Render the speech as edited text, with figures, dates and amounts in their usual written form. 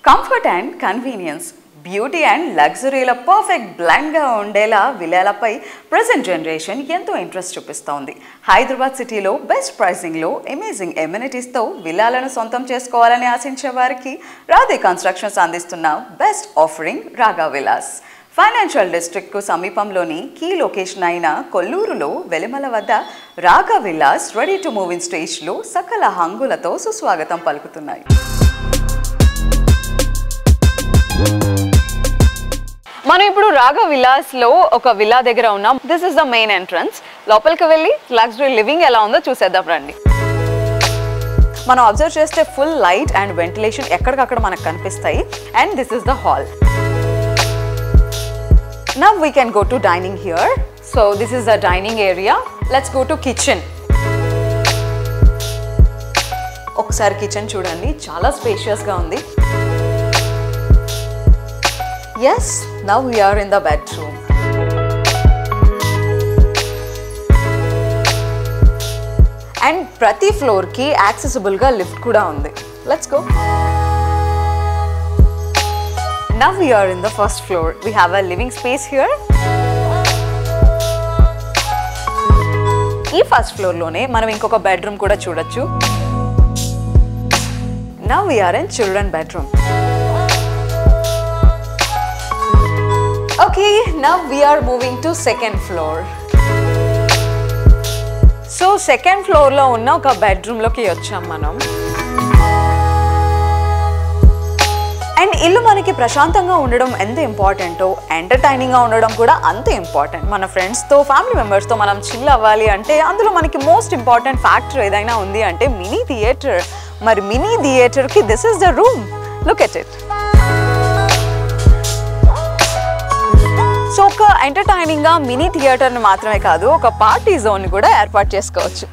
Comfort and convenience, beauty and లగ్జరీల perfect బ్లెండ్గా ఉండేలా విల్లాలపై ప్రెజెంట్ జనరేషన్ ఎంతో ఇంట్రెస్ట్ చూపిస్తోంది. హైదరాబాద్ సిటీలో బెస్ట్ ప్రైసింగ్లో అమేజింగ్ ఎమ్యూనిటీస్తో విల్లాలను సొంతం చేసుకోవాలని ఆశించే వారికి రాధే కన్స్ట్రక్షన్స్ అందిస్తున్న బెస్ట్ ఆఫరింగ్ రాగా విలాస్. ఫైనాన్షియల్ డిస్ట్రిక్ట్కు సమీపంలోని కీ లొకేషన్ అయిన కొల్లూరులో వెలిమల వద్ద రాగా Vilas ready to move in స్టేజ్లో సకల హంగులతో సుస్వాగతం పలుకుతున్నాయి. మనం ఇప్పుడు రాగా విలాస్లో ఒక విల్లా దగ్గర ఉన్నాం. This is the main entrance. లోపలికి వెళ్ళి లగ్జరీ లివింగ్ ఎలా ఉందో చూసేద్దాం రండి. మనం అబ్జర్వ్ చేస్తే ఫుల్ లైట్ అండ్ వెంటిలేషన్ ఎక్కడికక్కడ మనకు కనిపిస్తాయి. And this is the hall. Now we can go to dining here. So this is the dining area. Let's go to kitchen. ఒకసారి కిచెన్ చూడండి, చాలా స్పేషియస్ గా ఉంది. Yes, now we are in the bedroom. And ప్రతి floor కి accessible గా lift కూడా ఉంది. Let's go. Now we are in the first floor. We have a living space here. ఈ ఫస్ట్ ఫ్లోర్ లోనే మనం ఇంకొక బెడ్రూమ్ కూడా చూడొచ్చు. Now we are in children bedroom. Okay, now we are moving to second floor. So second floor లో ఉన్న ఒక bedroom లోకి వచ్చాం మనం. అండ్ ఇల్లు మనకి ప్రశాంతంగా ఉండడం ఎంత ఇంపార్టెంటో ఎంటర్టైనింగ్గా ఉండడం కూడా అంతే ఇంపార్టెంట్. మన ఫ్రెండ్స్తో, ఫ్యామిలీ మెంబర్స్తో మనం చిల్ అవ్వాలి అంటే అందులో మనకి మోస్ట్ ఇంపార్టెంట్ ఫ్యాక్టర్ ఏదైనా ఉంది అంటే మినీ థియేటర్. మరి మినీ థియేటర్కి this is the room. Look at it. So ఒక ఎంటర్టైనింగ్గా మినీ థియేటర్ని మాత్రమే కాదు, ఒక పార్టీ జోన్ని కూడా ఏర్పాటు చేసుకోవచ్చు.